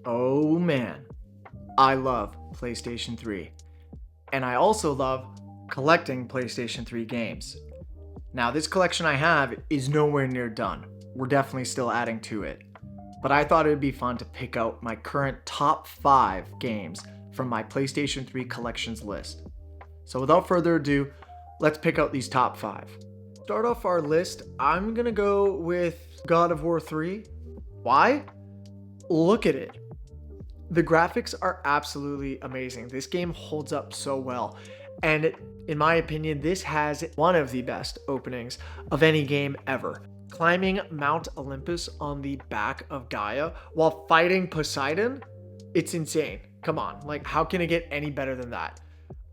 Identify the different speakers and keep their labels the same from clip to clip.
Speaker 1: Oh man, I love PlayStation 3. And I also love collecting PlayStation 3 games. Now, this collection I have is nowhere near done. We're definitely still adding to it. But I thought it would be fun to pick out my current top 5 games from my PlayStation 3 collections list. So without further ado, let's pick out these top 5. Start off our list, I'm gonna go with God of War 3. Why? Look at it. The graphics are absolutely amazing. This game holds up so well. And in my opinion, this has one of the best openings of any game ever. Climbing Mount Olympus on the back of Gaia while fighting Poseidon, it's insane. Come on, like how can it get any better than that?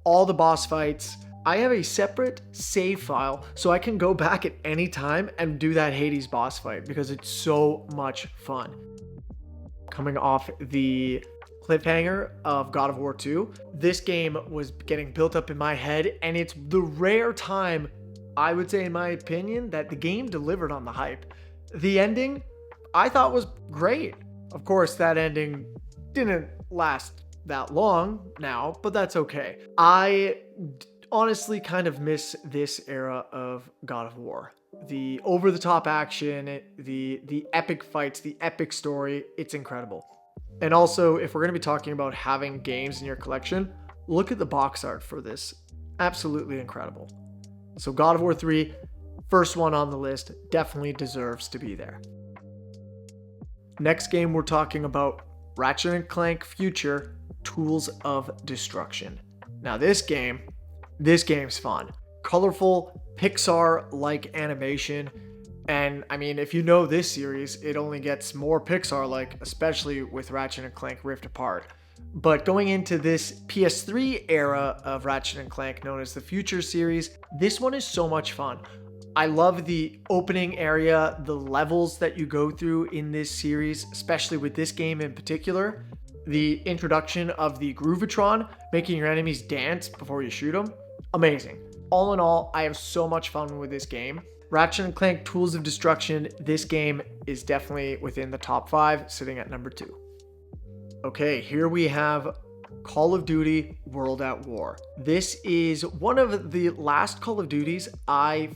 Speaker 1: All the boss fights. I have a separate save file so I can go back at any time and do that Hades boss fight because it's so much fun. Coming off the cliffhanger of God of War 2, this game was getting built up in my head, and it's the rare time, I would say in my opinion, that the game delivered on the hype. The ending, I thought was great. Of course, that ending didn't last that long now, but that's okay. I honestly kind of miss this era of God of War. The over-the-top action, the epic fights, the epic story, it's incredible. And also, if we're going to be talking about having games in your collection, look at the box art for this. Absolutely incredible. So God of War 3, first one on the list, definitely deserves to be there. Next game we're talking about, Ratchet and Clank Future, Tools of Destruction. Now this game's fun. Colorful, Pixar-like animation. And I mean, if you know this series, it only gets more Pixar-like, especially with Ratchet and Clank Rift Apart. But going into this PS3 era of Ratchet and Clank known as the Future series, this one is so much fun. I love the opening area, the levels that you go through in this series, especially with this game in particular. The introduction of the Groovatron, making your enemies dance before you shoot them. Amazing. All in all, I have so much fun with this game. Ratchet and Clank Tools of Destruction, this game is definitely within the top 5, sitting at number 2. Okay, here we have Call of Duty World at War. This is one of the last Call of Duties I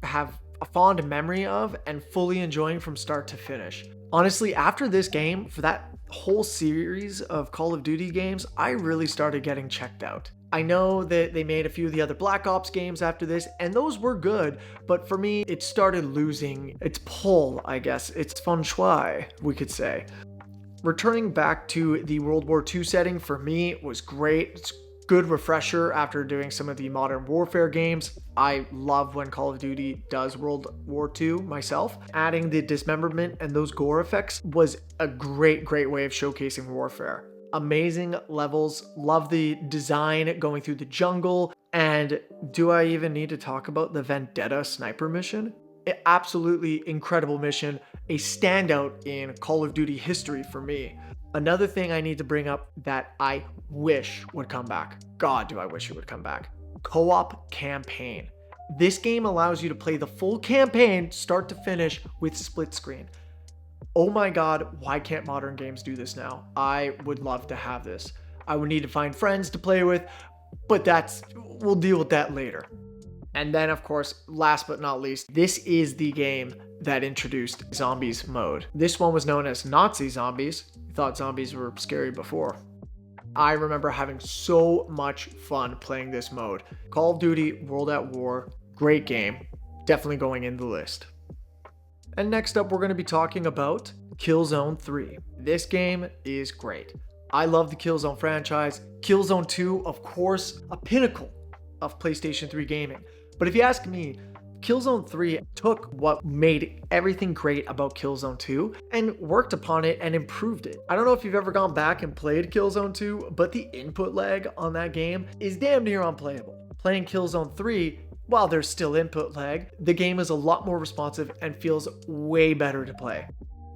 Speaker 1: have a fond memory of and fully enjoying from start to finish. Honestly, after this game, for that whole series of Call of Duty games, I really started getting checked out. I know that they made a few of the other Black Ops games after this, and those were good, but for me, it started losing its pull, I guess. Its feng shui, we could say. Returning back to the World War II setting for me was great. It's a good refresher after doing some of the Modern Warfare games. I love when Call of Duty does World War II myself. Adding the dismemberment and those gore effects was a great way of showcasing warfare. Amazing levels, love the design going through the jungle, and do I even need to talk about the Vendetta sniper mission? Absolutely incredible mission, a standout in Call of Duty history for me. Another thing I need to bring up that I wish would come back. God, do I wish it would come back. Co-op campaign. This game allows you to play the full campaign, start to finish, with split screen. Oh my God, why can't modern games do this now? I would love to have this. I would need to find friends to play with, but we'll deal with that later. And then, of course, last but not least, this is the game that introduced Zombies mode. This one was known as Nazi Zombies. I thought zombies were scary before. I remember having so much fun playing this mode. Call of Duty World at War, great game. Definitely going in the list. And next up, we're going to be talking about Killzone 3. This game is great. I love the Killzone franchise. Killzone 2, of course, a pinnacle of PlayStation 3 gaming. But if you ask me, Killzone 3 took what made everything great about Killzone 2 and worked upon it and improved it. I don't know if you've ever gone back and played Killzone 2, but the input lag on that game is damn near unplayable. Playing Killzone 3, while there's still input lag, the game is a lot more responsive and feels way better to play.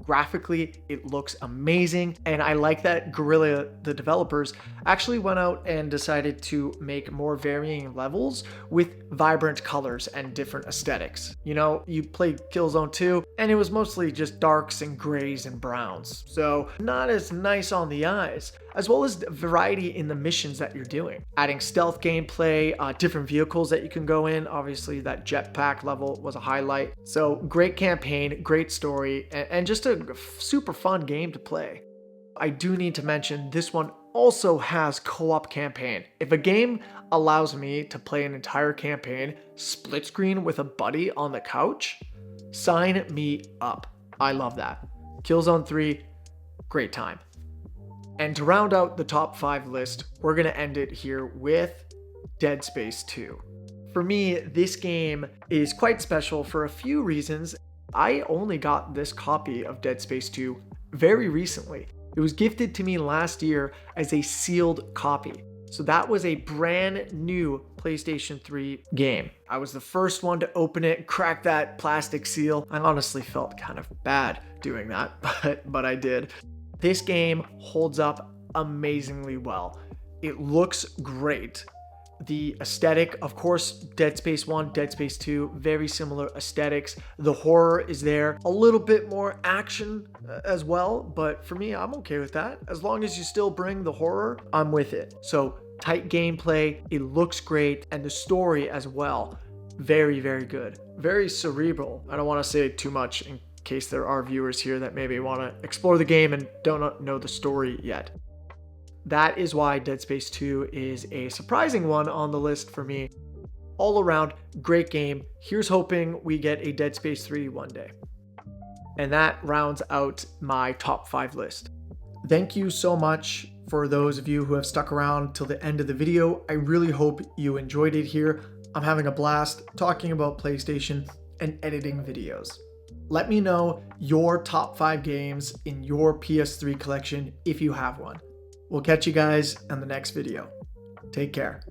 Speaker 1: Graphically, it looks amazing, and I like that Guerrilla, the developers, actually went out and decided to make more varying levels with vibrant colors and different aesthetics. You know, you played Killzone 2, and it was mostly just darks and grays and browns, so not as nice on the eyes, as well as variety in the missions that you're doing. Adding stealth gameplay, different vehicles that you can go in. Obviously, that jetpack level was a highlight. So great campaign, great story, and just a super fun game to play. I do need to mention this one also has co-op campaign. If a game allows me to play an entire campaign split screen with a buddy on the couch, sign me up. I love that. Killzone 3, great time. And to round out the top 5 list, we're going to end it here with Dead Space 2. For me, this game is quite special for a few reasons. I only got this copy of Dead Space 2 very recently. It was gifted to me last year as a sealed copy. So that was a brand new PlayStation 3 game. I was the first one to open it, crack that plastic seal. I honestly felt kind of bad doing that, but I did. This game holds up amazingly well. It looks great. The aesthetic, of course, Dead Space 1, Dead Space 2, very similar aesthetics. The horror is there, a little bit more action as well, but for me, I'm okay with that. As long as you still bring the horror, I'm with it. So tight gameplay, it looks great, and the story as well, very, very good. Very cerebral. I don't want to say too much in case there are viewers here that maybe want to explore the game and don't know the story yet. That is why Dead Space 2 is a surprising one on the list for me. All around, great game. Here's hoping we get a Dead Space 3 one day. And that rounds out my top 5 list. Thank you so much for those of you who have stuck around till the end of the video. I really hope you enjoyed it here. I'm having a blast talking about PlayStation and editing videos. Let me know your top 5 games in your PS3 collection if you have one. We'll catch you guys in the next video. Take care.